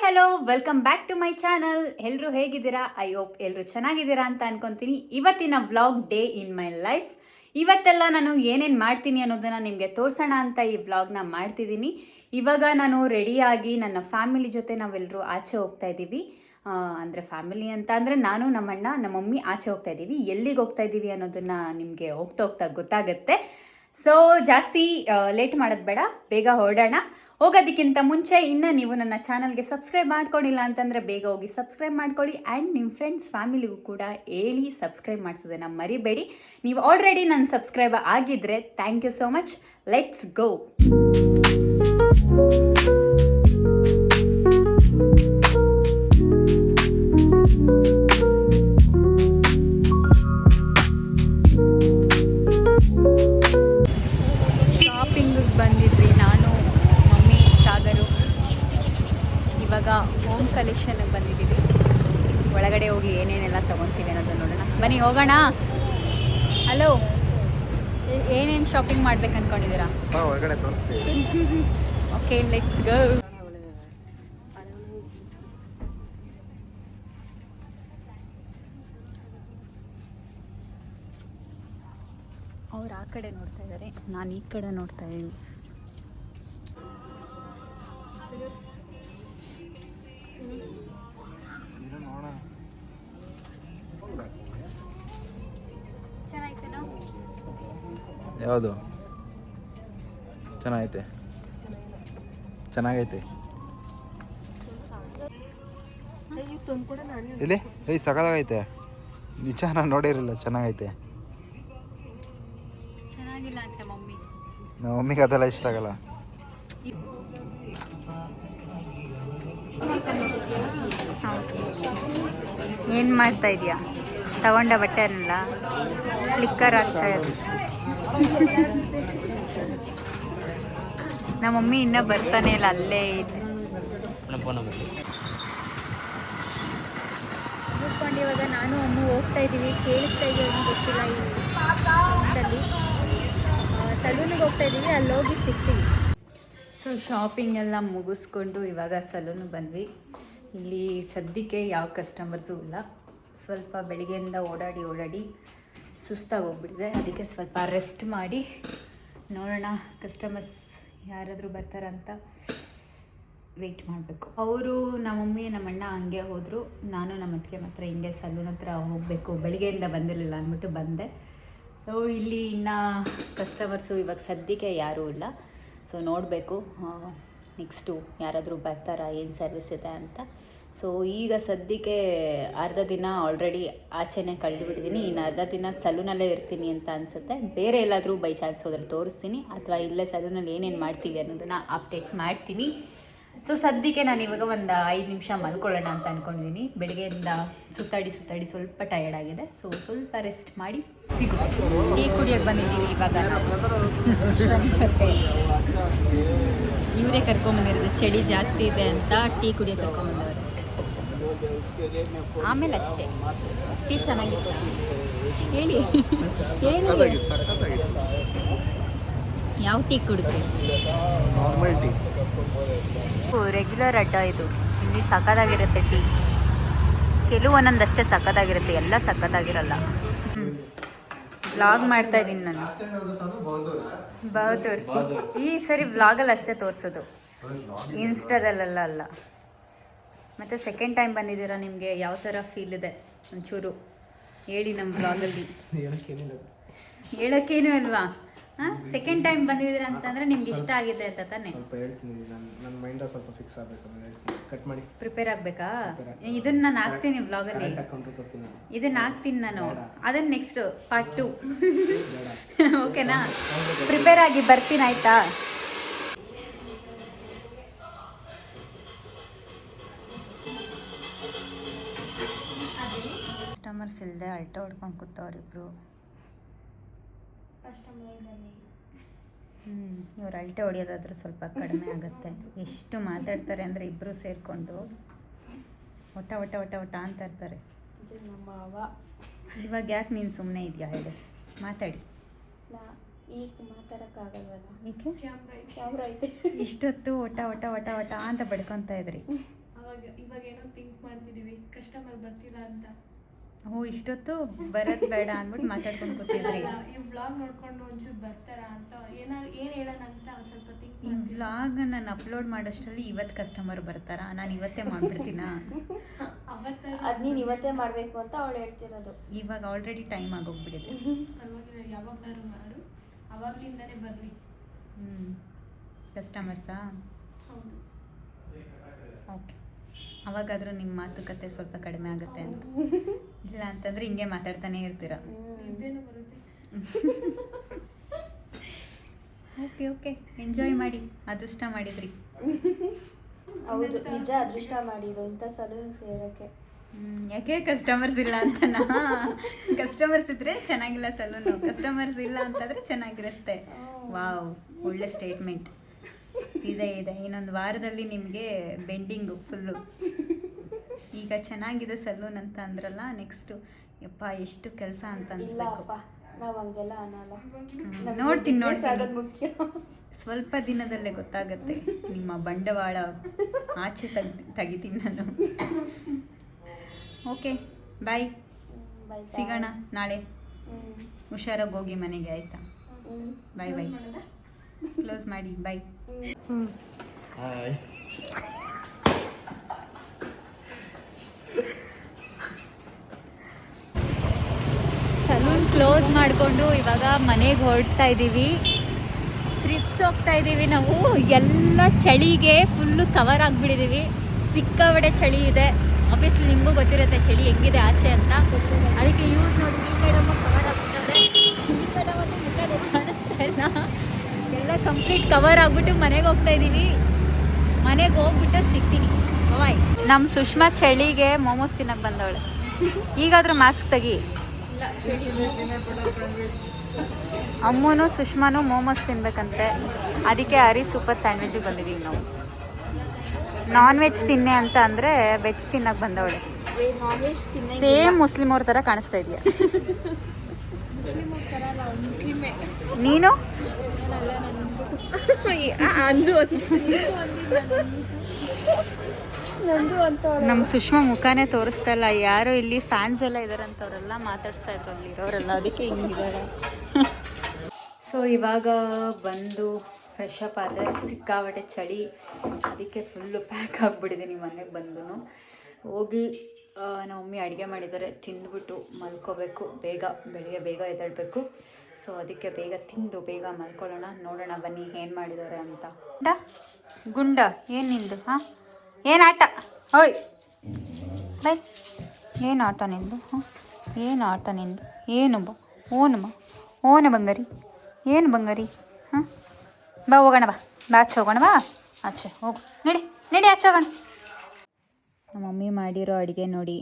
Hello welcome back to my channel. ಎಲ್ಲರೂ ಹೇಗಿದ್ದೀರಾ? I hope ಎಲ್ಲರೂ ಚೆನ್ನಾಗಿದ್ದೀರಾ ಅಂತ ಅನ್ಕೊಂತೀನಿ. ಇವತ್ತಿನ vlog day in my life. ಇವತ್ತೆಲ್ಲ ನಾನು ಏನೇನು ಮಾಡ್ತೀನಿ ಅನ್ನೋದನ್ನು ನಿಮಗೆ ತೋರಿಸೋಣ ಅಂತ ಈ ವ್ಲಾಗ್ನ ಮಾಡ್ತಿದ್ದೀನಿ. ಇವಾಗ ನಾನು ರೆಡಿಯಾಗಿ ನನ್ನ ಫ್ಯಾಮಿಲಿ ಜೊತೆ ನಾವೆಲ್ಲರೂ ಆಚೆ ಹೋಗ್ತಾ ಇದ್ದೀವಿ. ಅಂದರೆ ಫ್ಯಾಮಿಲಿ ಅಂತ ಅಂದರೆ ನಾನು, ನಮ್ಮಣ್ಣ, ನಮ್ಮ ಮಮ್ಮಿ ಆಚೆ ಹೋಗ್ತಾ ಇದ್ದೀವಿ. ಎಲ್ಲಿಗೆ ಹೋಗ್ತಾ ಇದ್ದೀವಿ ಅನ್ನೋದನ್ನು ನಿಮಗೆ ಹೋಗ್ತಾ ಹೋಗ್ತಾ ಗೊತ್ತಾಗುತ್ತೆ. ಸೊ ಜಾಸ್ತಿ ಲೇಟ್ ಮಾಡೋದು ಬೇಡ, ಬೇಗ ಹೊರಡೋಣ. ಹೋಗೋದಕ್ಕಿಂತ ಮುಂಚೆ ಇನ್ನು ನೀವು ನನ್ನ ಚಾನಲ್ಗೆ ಸಬ್ಸ್ಕ್ರೈಬ್ ಮಾಡ್ಕೊಂಡಿಲ್ಲ ಅಂತಂದರೆ ಬೇಗ ಹೋಗಿ ಸಬ್ಸ್ಕ್ರೈಬ್ ಮಾಡ್ಕೊಳ್ಳಿ. ಆ್ಯಂಡ್ ನಿಮ್ಮ ಫ್ರೆಂಡ್ಸ್ ಫ್ಯಾಮಿಲಿಗೂ ಕೂಡ ಹೇಳಿ ಸಬ್ಸ್ಕ್ರೈಬ್ ಮಾಡಿಸೋದನ್ನು ಮರಿಬೇಡಿ. ನೀವು ಆಲ್ರೆಡಿ ನನ್ನ ಸಬ್ಸ್ಕ್ರೈಬ್ ಆಗಿದ್ದರೆ thank you so much. Let's go. ಶಾಪಿಂಗಿಗೆ ಬಂದಿದ್ವಿ ನಾನು, ಮಮ್ಮಿ, ಸಾಗರು. ಇವಾಗ ಹೋಮ್ ಕಲೆಕ್ಷನ್ಗೆ ಬಂದಿದ್ದೀವಿ. ಒಳಗಡೆ ಹೋಗಿ ಏನೇನೆಲ್ಲ ತೊಗೊತೀವಿ ಅನ್ನೋದು ನೋಡೋಣ. ಬನ್ನಿ ಹೋಗೋಣ. ಹಲೋ, ಏನೇನು ಶಾಪಿಂಗ್ ಮಾಡ್ಬೇಕು ಅಂದ್ಕೊಂಡಿದ್ದೀರಾ? ಒಳಗಡೆ ತೋರಿಸ್ತೀವಿ. Okay, let's go. ಅವ್ರು ಆ ಕಡೆ ನೋಡ್ತಾ ಇದ್ದಾರೆ, ನಾನು ಈ ಕಡೆ ನೋಡ್ತಾ ಇದ್ದೀನಿ. ಚೆನ್ನಾಯ್ತೇನೋ? ಯಾವುದು ಚೆನ್ನಾಗೈತೆ? ಚೆನ್ನಾಗೈತೆ ಇಲ್ಲಿ. ಸಖತ್ತಾಗೈತೆ ನಿಜ, ನಾನು ನೋಡಿರಲಿಲ್ಲ. ಚೆನ್ನಾಗೈತೆ. ಚೆನ್ನಾಗಿಲ್ಲ ಅಂತ ಮಮ್ಮಿ. ನಮ್ಮ ಮಮ್ಮಿಗೆ ಅದೆಲ್ಲ ಇಷ್ಟ ಆಗಲ್ಲ. ಏನು ಮಾಡ್ತಾ ಇದೆಯಾ? ತಗೊಂಡ ಬಟ್ಟೆನಲ್ಲ ಫ್ಲಿಕ್ಕರ್ ಆಗ್ತಾ ಇದೆ. ನಮ್ಮ ಮಮ್ಮಿ ಇನ್ನೂ ಬರ್ತಾನೆ ಇಲ್ಲ, ಅಲ್ಲೇ ಇದೆ. ಮುಗಿಸ್ಕೊಂಡು ಇವಾಗ ನಾನು ಅಮ್ಮ ಹೋಗ್ತಾ ಇದ್ದೀವಿ. ಕೇಳಿಸ್ತಾ ಇದೆಯೋ ಗೊತ್ತಿಲ್ಲ. ಈ ಸೌಂಡಲ್ಲಿ ಸಲೂನಿಗೆ ಹೋಗ್ತಾ ಇದ್ದೀವಿ, ಅಲ್ಲಿ ಹೋಗಿ ಸಿಗ್ತೀವಿ. ಸೊ ಶಾಪಿಂಗ್ ಎಲ್ಲ ಮುಗಿಸ್ಕೊಂಡು ಇವಾಗ ಸಲೂನಿಗೆ ಬಂದ್ವಿ. ಇಲ್ಲಿ ಸದ್ಯಕ್ಕೆ ಯಾವ ಕಸ್ಟಮರ್ಸು ಇಲ್ಲ. ಸ್ವಲ್ಪ ಬೆಳಿಗ್ಗೆಯಿಂದ ಓಡಾಡಿ ಸುಸ್ತಾಗಿ ಹೋಗ್ಬಿಟ್ಟಿದೆ. ಅದಕ್ಕೆ ಸ್ವಲ್ಪ ರೆಸ್ಟ್ ಮಾಡಿ ನೋಡೋಣ ಕಸ್ಟಮರ್ಸ್ ಯಾರಾದರೂ ಬರ್ತಾರಂತ ವೆಯ್ಟ್ ಮಾಡಬೇಕು. ಅವರು ನಮ್ಮ ಮಮ್ಮಿ ನಮ್ಮಣ್ಣ ಹಂಗೆ ಹೋದರು. ನಾನು ನಮ್ಮ ಅತ್ತಿಗೆ ಮಾತ್ರ ಹಿಂಗೆ ಸಲೂನ್ ಹತ್ರ ಹೋಗಬೇಕು, ಬೆಳಿಗ್ಗೆಯಿಂದ ಬಂದಿರಲಿಲ್ಲ ಅಂದ್ಬಿಟ್ಟು ಬಂದೆ. ಸೊ ಇಲ್ಲಿ ಇನ್ನು ಕಸ್ಟಮರ್ಸು ಇವಾಗ ಸದ್ಯಕ್ಕೆ ಯಾರೂ ಇಲ್ಲ. ಸೊ ನೋಡಬೇಕು ನೆಕ್ಸ್ಟು ಯಾರಾದರೂ ಬರ್ತಾರಾ, ಏನು ಸರ್ವಿಸ್ ಇದೆ ಅಂತ. ಸೊ ಈಗ ಸದ್ಯಕ್ಕೆ ಅರ್ಧ ದಿನ ಆಲ್ರೆಡಿ ಆಚೆನೇ ಕಳೆದುಬಿಟ್ಟಿದ್ದೀನಿ. ಇನ್ನು ಅರ್ಧ ದಿನ ಸಲೂನಲ್ಲೇ ಇರ್ತೀನಿ ಅಂತ ಅನಿಸುತ್ತೆ. ಬೇರೆ ಎಲ್ಲಾದರೂ ಬೈ ಚಾನ್ಸ್ ಹೋದ್ರೆ ತೋರಿಸ್ತೀನಿ, ಅಥವಾ ಇಲ್ಲೇ ಸಲೂನಲ್ಲಿ ಏನೇನು ಮಾಡ್ತೀವಿ ಅನ್ನೋದನ್ನು ಅಪ್ಡೇಟ್ ಮಾಡ್ತೀನಿ. ಸೊ ಸದ್ಯಕ್ಕೆ ನಾನು ಇವಾಗ ಒಂದು 5 ನಿಮಿಷ ಮಲ್ಕೊಳ್ಳೋಣ ಅಂತ ಅಂದ್ಕೊಂಡಿದ್ದೀನಿ. ಬೆಳಗ್ಗೆಯಿಂದ ಸುತ್ತಾಡಿ ಸ್ವಲ್ಪ ಟಯರ್ಡ್ ಆಗಿದೆ. ಸೊ ಸ್ವಲ್ಪ ರೆಸ್ಟ್ ಮಾಡಿ ಸಿಗುತ್ತೆ. ಟೀ ಕುಡಿಯೋಕ್ಕೆ ಬಂದಿದ್ದೀವಿ ಇವಾಗ ನಾವು ಜೊತೆ. ಇವರೇ ಕರ್ಕೊಂಬಂದಿರೋದು, ಚಳಿ ಜಾಸ್ತಿ ಇದೆ ಅಂತ ಟೀ ಕುಡಿಯೋಕ್ಕೆ ಕರ್ಕೊಂಬಂದವರು. ಆಮೇಲೆ ಅಷ್ಟೇ. ಟೀ ಚೆನ್ನಾಗಿತ್ತು ಹೇಳಿ. ಯಾವ ಟೀ ಕುಡಿದ್ರಿ? Normal tea. ರೆಗ್ಯುಲರ್ ಅಡ್ಡ ಇದು. ಇಲ್ಲಿ ಸಕ್ಕತ್ತಾಗಿರುತ್ತೆ ಟೀ. ಕೆಲವು ಒಂದೊಂದಷ್ಟೇ ಸಕ್ಕತ್ತಾಗಿರುತ್ತೆ, ಎಲ್ಲ ಸಕ್ಕತ್ತಾಗಿರಲ್ಲ. ವ್ಲಾಗ್ ಮಾಡ್ತಾ ಇದ್ದೀನಿ ನಾನು. ಬಹದ್ದೂರ್ ಈ ಸರಿ ವ್ಲಾಗಲ್ಲಿ ಅಷ್ಟೇ ತೋರಿಸೋದು, ಇನ್ಸ್ಟಾದಲ್ಲೆಲ್ಲ ಅಲ್ಲ. ಮತ್ತು ಸೆಕೆಂಡ್ ಟೈಮ್ ಬಂದಿದ್ದೀರಾ, ನಿಮಗೆ ಯಾವ ಥರ ಫೀಲ್ ಇದೆ ಒಂಚೂರು ಹೇಳಿ ನಮ್ಮ ವ್ಲಾಗಲ್ಲಿ. ಹೇಳೋಕ್ಕೇನು ಇಲ್ವಾ? ಹಾಂ, ಸೆಕೆಂಡ್ ಟೈಮ್ ಬಂದಿದ್ದೀರಾ ಅಂತಂದರೆ ನಿಮ್ಗೆ ಇಷ್ಟ ಆಗಿದೆ ಅಂತ ತಾನೇ? ಸ್ವಲ್ಪ ಹೇಳ್ತೀನಿ, ನನ್ನ ಮೈಂಡ್ ಸ್ವಲ್ಪ ಫಿಕ್ಸ್ ಆಗಬೇಕು. ಕಟ್ ಮಾಡಿ ಪ್ರಿಪೇರ್ ಆಗಬೇಕಾ? ಇದನ್ನು ನಾನು ಹಾಕ್ತೀನಿ ವ್ಲಾಗಲ್ಲಿ. ಇದನ್ನು ಹಾಕ್ತೀನಿ ನಾನು. ಅದನ್ನು ನೆಕ್ಸ್ಟ್ ಪಾರ್ಟ್ 2 ಓಕೆನಾ? ಪ್ರಿಪೇರ್ ಆಗಿ ಬರ್ತೀನಿ, ಆಯಿತಾ? ಕಸ್ಟಮರ್ಸ್ ಇಲ್ಲದೆ ಅಲ್ಟೋ ಹೊಡ್ಕೊಂಡು ಕೂತವ್ರಿಬ್ರು. ಇವ್ರು ಅಲ್ಟೆ ಹೊಡಿಯೋದಾದ್ರೆ ಸ್ವಲ್ಪ ಕಡಿಮೆ ಆಗುತ್ತೆ. ಎಷ್ಟು ಮಾತಾಡ್ತಾರೆ ಅಂದರೆ ಇಬ್ಬರು ಸೇರಿಕೊಂಡು ಒಟ ಒಟ ಒಟ ಒಟ ಅಂತ ಇರ್ತಾರೆ. ಇವಾಗ ಯಾಕೆ ನೀನು ಸುಮ್ಮನೆ ಇದೆಯಾ ಹೇಳಿ, ಮಾತಾಡಿ. ಈಗ ಮಾತಾಡೋಕ್ಕಾಗಲ್ವಲ್ಲ. ಏಕೆ? ಇಷ್ಟೊತ್ತು ಒಟ ಒಟ ಒಟ ಒಟ ಅಂತ ಬಡ್ಕೊತಾ ಇದ್ರಿ. ಇವಾಗ ಏನೋ ಥಿಂಕ್ ಮಾಡ್ತಿದೀವಿ ಕಸ್ಟಮರ್ ಬರ್ತಿಲ್ಲ ಅಂತ. ಓ ಇಷ್ಟೊತ್ತು ಬರೋದು ಬೇಡ ಅಂದ್ಬಿಟ್ಟು ಮಾತಾಡ್ಕೊಂಡು ಕೂತಿದ್ರಿ. ಈ ವ್ಲಾಗ್ ನೋಡ್ಕೊಂಡು ಒಂಚೂರು ಬರ್ತಾರಾ ಅಂತ ಏನು ಹೇಳೋಣ ಅಂತ ಸ್ವಲ್ಪ ಥಿಂಕ್ ಈ ವ್ಲಾಗ್ ನಾನು ಅಪ್ಲೋಡ್ ಮಾಡೋಷ್ಟರಲ್ಲಿ ಇವತ್ತು ಕಸ್ಟಮರ್ ಬರ್ತಾರಾ? ನಾನು ಇವತ್ತೇ ಮಾಡ್ಬಿಡ್ತೀನಾ? ಅದು ನೀನು ಇವತ್ತೇ ಮಾಡಬೇಕು ಅಂತ ಅವಳು ಹೇಳ್ತಿರೋದು. ಇವಾಗ ಆಲ್ರೆಡಿ ಟೈಮ್ ಆಗೋಗ್ಬಿಟ್ಟಿದೆ. ಪರವಾಗಿಲ್ಲ, ಯಾವಾಗಾದ್ರು ಮಾಡು, ಅವಾಗ್ಲಿಂದನೇ ಬರಲಿ. ಕಸ್ಟಮರ್ಸಾ? ಹೌದು. ಓಕೆ, ಅವಾಗಾದರೂ ನಿಮ್ಮ ಮಾತುಕತೆ ಸ್ವಲ್ಪ ಕಡಿಮೆ ಆಗುತ್ತೆ ಅಂತ. ಇಲ್ಲ ಅಂತಂದರೆ ಹಿಂಗೆ ಮಾತಾಡ್ತಾನೆ ಇರ್ತೀರ. ನಿದ್ದೆನೂ ಬರುತ್ತೆ. ಓಕೆ ಓಕೆ, ಎಂಜಾಯ್ ಮಾಡಿ. ಅದೃಷ್ಟ ಮಾಡಿದ್ರಿ. ಹೌದು, ನಿಜ ಅದೃಷ್ಟ ಮಾಡಿದ್ದು ಇಂಥ ಸಲೂನ್ ಸೇರೋಕ್ಕೆ. ಯಾಕೆ ಕಸ್ಟಮರ್ಸ್ ಇಲ್ಲ ಅಂತನಾ? ಕಸ್ಟಮರ್ಸ್ ಇದ್ರೆ ಚೆನ್ನಾಗಿಲ್ಲ ಸಲೂನು, ಕಸ್ಟಮರ್ಸ್ ಇಲ್ಲ ಅಂತಂದರೆ ಚೆನ್ನಾಗಿರುತ್ತೆ. ವಾವ್, ಒಳ್ಳೆ ಸ್ಟೇಟ್ಮೆಂಟ್ ಇದೆ. ಇನ್ನೊಂದು ವಾರದಲ್ಲಿ ನಿಮಗೆ ಬೆಂಡಿಂಗು ಫುಲ್ಲು. ಈಗ ಚೆನ್ನಾಗಿದೆ ಸಲೂನ್ ಅಂತ ಅಂದ್ರಲ್ಲ, ನೆಕ್ಸ್ಟು ಯಪ್ಪ ಎಷ್ಟು ಕೆಲಸ ಅಂತ ಅನ್ಸ್ಬೇಕು. ನಾವು ಹಂಗೆಲ್ಲ ಅನ್ನಲ್ಲ. ನೋಡ್ತೀನಿ ಮುಖ್ಯ. ಸ್ವಲ್ಪ ದಿನದಲ್ಲೇ ಗೊತ್ತಾಗತ್ತೆ ನಿಮ್ಮ ಬಂಡವಾಳ ಆಚೆ ತೆಗಿತೀನಿ ನಾನು. ಓಕೆ, ಬಾಯ್. ಸಿಗೋಣ ನಾಳೆ. ಹುಷಾರಾಗಿ ಹೋಗಿ ಮನೆಗೆ, ಆಯಿತಾ? ಬಾಯ್ ಬಾಯ್. ಕ್ಲೋಸ್ ಮಾಡಿ, ಬಾಯ್. ಹಾಯ್. ಸಲೂನ್ ಕ್ಲೋಸ್ ಮಾಡಿಕೊಂಡು ಇವಾಗ ಮನೆಗೆ ಹೊರಡ್ತಾ ಇದ್ದೀವಿ. ಟ್ರಿಪ್ಸ್ ಹೋಗ್ತಾ ಇದ್ದೀವಿ ನಾವು. ಎಲ್ಲ ಚಳಿಗೆ ಫುಲ್ಲು ಕವರ್ ಆಗಿಬಿಟ್ಟಿದ್ದೀವಿ. ಸಿಕ್ಕಾಬಡೆ ಚಳಿ ಇದೆ. ಆಬ್ವಿಯಸ್ಲಿ ನಿಮಗೂ ಗೊತ್ತಿರುತ್ತೆ ಚಳಿ ಹೆಂಗಿದೆ ಆಚೆ ಅಂತ. ಅದಕ್ಕೆ ಇವ್ರು ನೋಡಿ, ಈ ಮೇಡಮ್ ಕವರ್ ಆಗ್ಬಿಟ್ಟವ್ರೆ. ಈ ಮೇಡಮ್ ಅದು ಮುಖ ಕಾಣಿಸ್ತಾ ಇಲ್ಲ. ಎಲ್ಲ ಕಂಪ್ಲೀಟ್ ಕವರ್ ಆಗಿಬಿಟ್ಟು ಮನೆಗೆ ಹೋಗ್ತಾ ಇದ್ದೀವಿ. ಮನೆಗೆ ಹೋಗ್ಬಿಟ್ಟು ಸಿಗ್ತೀನಿ. ಬಾಯ್. ನಮ್ಮ ಸುಷ್ಮಾ ಚಳಿಗೆ ಮೋಮೋಸ್ ತಿನ್ನಕ್ಕೆ ಬಂದವಳೆ. ಈಗಾದರೂ ಮಾಸ್ಕ್ ತೆಗಿ. ಅಮ್ಮನೂ ಸುಷ್ಮಾನು ಮೋಮೋಸ್ ತಿನ್ಬೇಕಂತೆ. ಅದಕ್ಕೆ ಹರಿ ಸೂಪರ್ ಸ್ಯಾಂಡ್ವಿಚ್ಗೆ ಬಂದಿದ್ದೀವಿ ನಾವು. ನಾನ್ ವೆಜ್ ತಿನ್ನೆ ಅಂತ ಅಂದರೆ ವೆಜ್ ತಿನ್ನಕ್ಕೆ ಬಂದವಳೆ. ಸೇಮ್ ಮುಸ್ಲಿಮ್ ಅವ್ರ ಥರ ಕಾಣಿಸ್ತಾ ಇದೆಯಾ ನೀನು? ನಮ್ಮ ಸುಷ್ಮಾ ಮುಖಾನೇ ತೋರಿಸ್ತಾ ಇಲ್ಲ. ಯಾರೋ ಇಲ್ಲಿ ಫ್ಯಾನ್ಸ್ ಎಲ್ಲ ಇದಾರಂತವ್ರೆಲ್ಲ ಮಾತಾಡಿಸ್ತಾ ಇದ್ರು ಅಲ್ಲಿ ಇರೋರೆಲ್ಲ. ಅದಕ್ಕೆ ಹಿಂಗಿದ್ದಾರೆ. ಸೊ ಇವಾಗ ಬಂದು ಫ್ರೆಶ್ ಅಪ್ ಆದರೆ ಸಿಕ್ಕಾಬಟ್ಟೆ ಚಳಿ. ಅದಕ್ಕೆ ಫುಲ್ಲು ಪ್ಯಾಕ್ ಆಗಿಬಿಟ್ಟಿದ್ದೀನಿ ಮನೆಗೆ ಬಂದು. ಹೋಗಿ ನಮ್ಮ ಮಮ್ಮಿ ಅಡುಗೆ ಮಾಡಿದ್ದಾರೆ, ತಿಂದ್ಬಿಟ್ಟು ಮಲ್ಕೋಬೇಕು. ಬೆಳಿಗ್ಗೆ ಬೇಗ ಎದ್ದೇಳಬೇಕು. ಸೊ ಅದಕ್ಕೆ ಬೇಗ ತಿಂದು ಬೇಗ ಮಲ್ಕೊಳ್ಳೋಣ. ನೋಡೋಣ ಬನ್ನಿ ಏನು ಮಾಡಿದ್ದಾರೆ ಅಂತ. ಗುಂಡ ಏನು ನಿಂದು? ಹಾಂ, ಏನು ಆಟ? ಓಯ್ ಬೈ, ಏನು ಆಟ ನಿಂದು? ಹಾಂ, ಏನು ಆಟ ನಿಂದು? ಏನು ಬಾ, ಓನು ಬಂಗಾರಿ, ಏನು ಬಂಗಾರಿ? ಹಾಂ, ಬಾ ಹೋಗೋಣ, ಬಾ ಆಚೆ ಹೋಗೋಣ, ಬಾ ಆಚೆ ಹೋಗು. ನಡಿ ಆಚೆ ಹೋಗೋಣ. ನಮ್ಮ ಮಮ್ಮಿ ಮಾಡಿರೋ ಅಡುಗೆ ನೋಡಿ.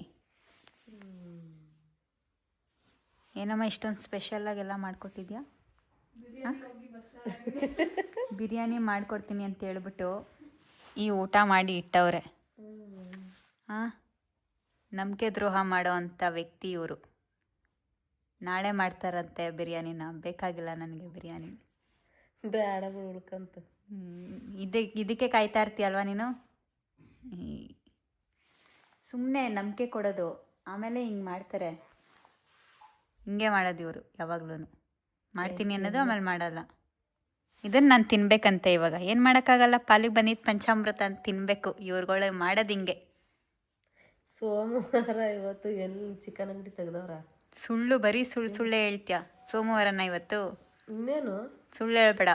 ಏನಮ್ಮ ಇಷ್ಟೊಂದು ಸ್ಪೆಷಲಾಗೆಲ್ಲ ಮಾಡಿಕೊಟ್ಟಿದ್ಯಾ? ಬಿರಿಯಾನಿ ಮಾಡಿಕೊಡ್ತೀನಿ ಅಂತ ಹೇಳ್ಬಿಟ್ಟು ಈ ಊಟ ಮಾಡಿ ಇಟ್ಟವ್ರೆ. ಹಾಂ, ನಂಬಿಕೆ ದ್ರೋಹ ಮಾಡೋ ಅಂಥ ವ್ಯಕ್ತಿ ಇವರು. ನಾಳೆ ಮಾಡ್ತಾರಂತೆ ಬಿರಿಯಾನಿನ. ಬೇಕಾಗಿಲ್ಲ ನನಗೆ ಬಿರಿಯಾನಿ, ಬೇಡ ಉಳ್ಕಂತ. ಇದಕ್ಕೆ ಕಾಯ್ತಾ ಇರ್ತೀಯಲ್ವ ನೀನು? ಸುಮ್ಮನೆ ನಂಬಿಕೆ ಕೊಡೋದು, ಆಮೇಲೆ ಹಿಂಗೆ ಮಾಡ್ತಾರೆ. ಹಿಂಗೆ ಮಾಡೋದು ಇವರು ಯಾವಾಗ್ಲೂ. ಮಾಡ್ತೀನಿ ಅನ್ನೋದು ಆಮೇಲೆ ಮಾಡಲ್ಲ. ಇದನ್ನು ನಾನು ತಿನ್ಬೇಕಂತೆ. ಇವಾಗ ಏನು ಮಾಡೋಕ್ಕಾಗಲ್ಲ, ಪಾಲಿಗೆ ಬಂದಿದ್ದು ಪಂಚಾಮೃತ ಅಂತ ತಿನ್ನಬೇಕು. ಇವ್ರುಗಳು ಮಾಡೋದು ಹಿಂಗೆ. ಸೋಮವಾರ ಇವತ್ತು ಎಲ್ಲಿ ಚಿಕನ್ ಅಂಗಡಿ ತೆಗ್ದವ್ರ? ಬರೀ ಸುಳ್ಳೇ ಹೇಳ್ತೀಯ. ಸೋಮವಾರನ ಇವತ್ತು? ಇನ್ನೇನು ಸುಳ್ಳು ಹೇಳ್ಬೇಡ.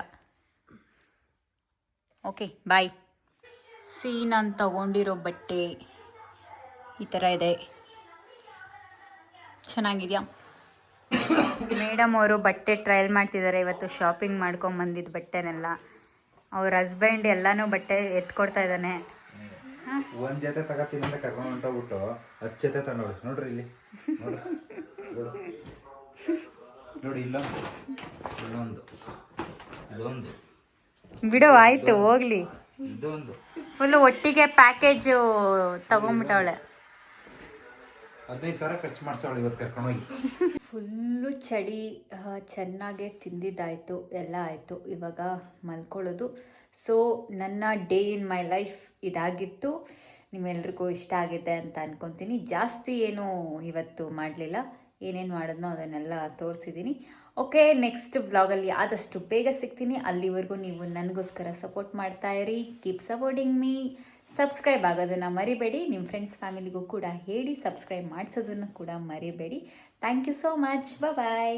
Okay bye. ನಾನು ತಗೊಂಡಿರೋ ಬಟ್ಟೆ ಈ ಥರ ಇದೆ. ಚೆನ್ನಾಗಿದೆಯಾ? ಮೇಡಮ್ ಅವರು ಬಟ್ಟೆ ಟ್ರಯಲ್ ಮಾಡ್ತಿದ್ದಾರೆ. ಇವತ್ತು ಶಾಪಿಂಗ್ ಮಾಡ್ಕೊಂಬಂದಿದ್ದು ಬಟ್ಟೆನೆಲ್ಲ. ಅವ್ರ ಹಸ್ಬೆಂಡ್ ಎಲ್ಲನೂ ಬಟ್ಟೆ ಎತ್ಕೊಡ್ತಾ ಇದ್ದಾನೆ. ಒಂದು ಜೊತೆ ತಗೋತೀನಿ ಅಂತ ಕರ್ಕೊಂಡು ಹೊಂಟೋಗ್ಬಿಟ್ಟು 10 ಜೊತೆ ತಗೊಂಡೋಳಿ. ನೋಡ್ರಿ ಇಲ್ಲಿ, ನೋಡಿ ಇಲ್ಲೊಂದು, ಇದೊಂದು ಬಿಡು, ಆಯಿತು ಹೋಗ್ಲಿ. ಇದೊಂದು ಫುಲ್ಲು ಒಟ್ಟಿಗೆ ಪ್ಯಾಕೇಜು ತಗೊಂಬಿಟ್ಟವಳೆ. 15,000 ಖರ್ಚು ಮಾಡ್ಸವಳು ಇವತ್ತು ಕರ್ಕೊಂಡೋಗಿ. ಫುಲ್ಲು ಚಳಿ. ಚೆನ್ನಾಗೆ ತಿಂದಿದ್ದಾಯಿತು, ಎಲ್ಲ ಆಯಿತು. ಇವಾಗ ಮಲ್ಕೊಳ್ಳೋದು. ಸೊ ನನ್ನ ಡೇ ಇನ್ ಮೈ ಲೈಫ್ ಇದಾಗಿತ್ತು. ನಿಮ್ಮೆಲ್ರಿಗೂ ಇಷ್ಟ ಆಗಿದೆ ಅಂತ ಅನ್ಕೊತೀನಿ. ಜಾಸ್ತಿ ಏನೂ ಇವತ್ತು ಮಾಡಲಿಲ್ಲ, ಏನೇನು ಮಾಡಿದ್ನೋ ಅದನ್ನೆಲ್ಲ ತೋರಿಸಿದ್ದೀನಿ. ಓಕೆ, ನೆಕ್ಸ್ಟ್ ವ್ಲಾಗಲ್ಲಿ ಆದಷ್ಟು ಬೇಗ ಸಿಗ್ತೀನಿ. ಅಲ್ಲಿವರೆಗೂ ನೀವು ನನಗೋಸ್ಕರ ಸಪೋರ್ಟ್ ಮಾಡ್ತಾಯಿರಿ. Keep supporting me. ಸಬ್ಸ್ಕ್ರೈಬ್ ಆಗೋದನ್ನು ಮರಿಬೇಡಿ. ನಿಮ್ಮ ಫ್ರೆಂಡ್ಸ್ ಫ್ಯಾಮಿಲಿಗೂ ಕೂಡ ಹೇಳಿ ಸಬ್ಸ್ಕ್ರೈಬ್ ಮಾಡಿಸೋದನ್ನು ಕೂಡ ಮರಿಬೇಡಿ. Thank you so much. Bye.